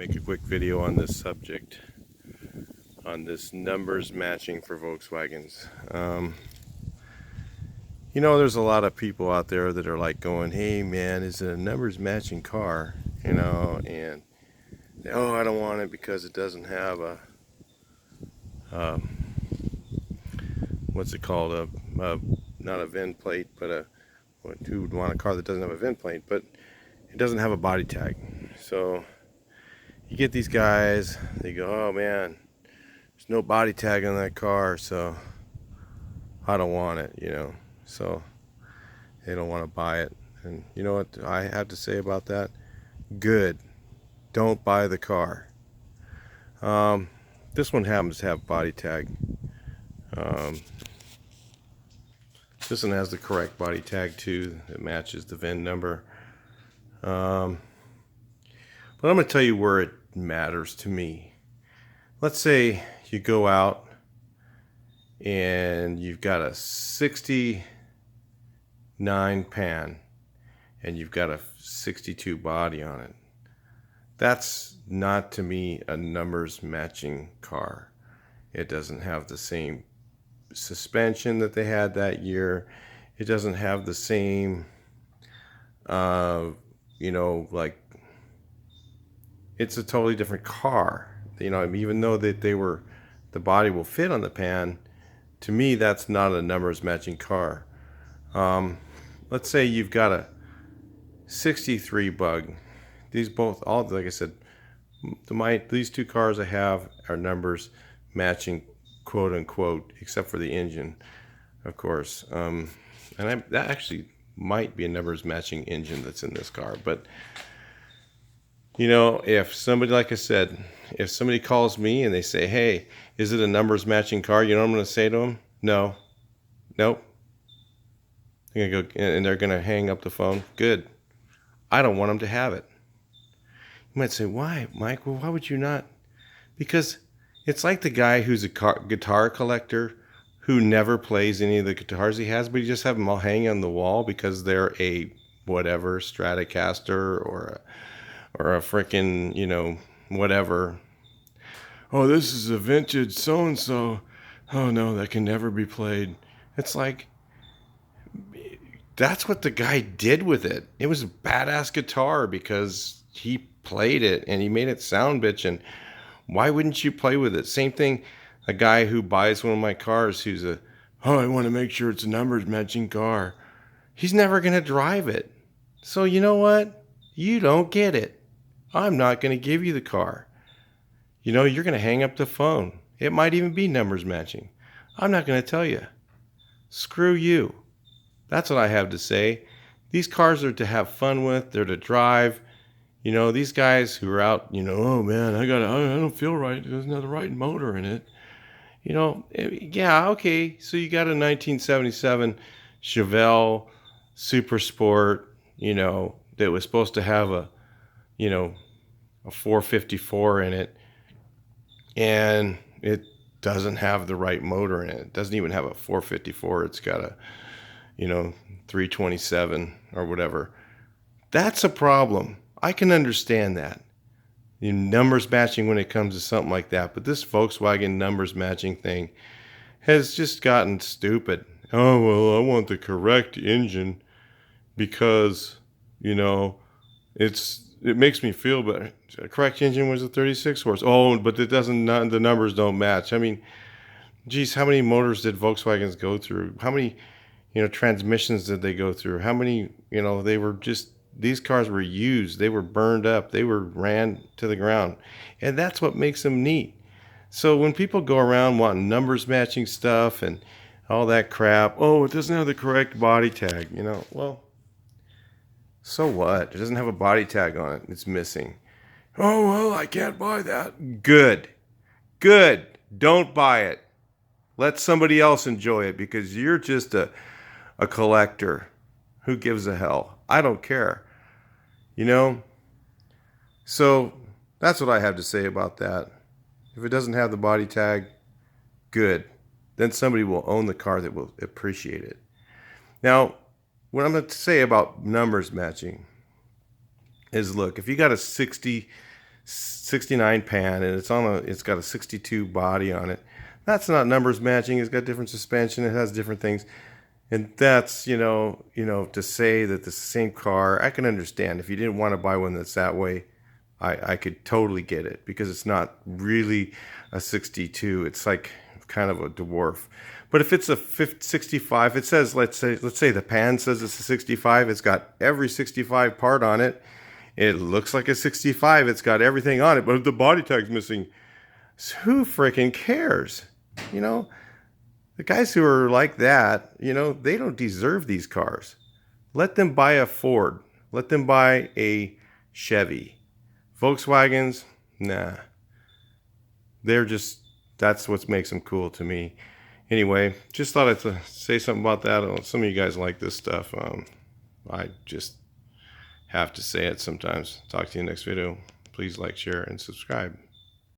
make a quick video on this subject, on this numbers matching for Volkswagens. There's a lot of people out there that are like going, hey man, is it a numbers matching car? And oh, I don't want it because it doesn't have a what's it called? Not a VIN plate, but who would want a car that doesn't have a VIN plate, but it doesn't have a body tag. So you get these guys, they go, oh man, there's no body tag on that car, so I don't want it, so they don't want to buy it. And you know what I have to say about that? Good. Don't buy the car. This one happens to have body tag. This one has the correct body tag too. It matches the VIN number. But I'm going to tell you where it matters to me. Let's say you go out and you've got a 69 pan and you've got a 62 body on it. That's not, to me, a numbers matching car. It doesn't have the same suspension that they had that year. It doesn't have the same like, it's a totally different car. Even though that the body will fit on the pan, to me that's not a numbers matching car. Let's say you've got a 63 bug. Like I said, these two cars I have are numbers matching, quote unquote, except for the engine, of course. That actually might be a numbers matching engine that's in this car. But if somebody, like I said, if somebody calls me and they say, hey, is it a numbers matching car? You know what I'm going to say to them? No. Nope. They're going to go and they're going to hang up the phone. Good. I don't want them to have it. You might say, why, Mike? Well, why would you not? Because it's like the guy who's a guitar collector who never plays any of the guitars he has, but you just have them all hanging on the wall because they're a whatever Stratocaster or a freaking, whatever. Oh, this is a vintage so-and-so. Oh no, that can never be played. It's like, that's what the guy did with it. It was a badass guitar because he played it and he made it sound bitchin'. Why wouldn't you play with it? Same thing, a guy who buys one of my cars who's I want to make sure it's a numbers matching car. He's never going to drive it. So you know what? You don't get it. I'm not going to give you the car. You're going to hang up the phone. It might even be numbers matching. I'm not going to tell you. Screw you. That's what I have to say. These cars are to have fun with. They're to drive. These guys who are out, oh man, I don't feel right. There's not the right motor in it. Yeah, okay. So you got a 1977 Chevelle Super Sport, that was supposed to have a 454 in it, and it doesn't have the right motor in it. It doesn't even have a 454. It's got a 327 or whatever. That's a problem. I can understand that. Numbers matching when it comes to something like that. But this Volkswagen numbers matching thing has just gotten stupid. Oh, well, I want the correct engine because, it makes me feel better. The correct engine was a 36 horse. Oh, but the numbers don't match. I mean, geez, how many motors did Volkswagens go through? How many, transmissions did they go through? How many, these cars were used. They were burned up. They were ran to the ground. And that's what makes them neat. So when people go around wanting numbers matching stuff and all that crap, oh, it doesn't have the correct body tag, well, so what? It doesn't have a body tag on it. It's missing. Oh, well, I can't buy that. Good. Don't buy it. Let somebody else enjoy it because you're just a collector. Who gives a hell? I don't care. So that's what I have to say about that. If it doesn't have the body tag, good. Then somebody will own the car that will appreciate it. Now, what I'm going to say about numbers matching is, look, if you got a 67 '69 pan, and it's got a '62 body on it. That's not numbers matching. It's got different suspension. It has different things. And that's, to say that the same car, I can understand. If you didn't want to buy one that's that way, I could totally get it, because it's not really a 62. It's like kind of a dwarf. But if it's a 65, it says, let's say the pan says it's a 65. It's got every 65 part on it. It looks like a 65. It's got everything on it, but the body tag's missing. So who freaking cares? The guys who are like that, they don't deserve these cars. Let them buy a Ford. Let them buy a Chevy. Volkswagens, nah. That's what makes them cool to me. Anyway, just thought I'd say something about that. Some of you guys like this stuff. I just have to say it sometimes. Talk to you next video. Please like, share, and subscribe.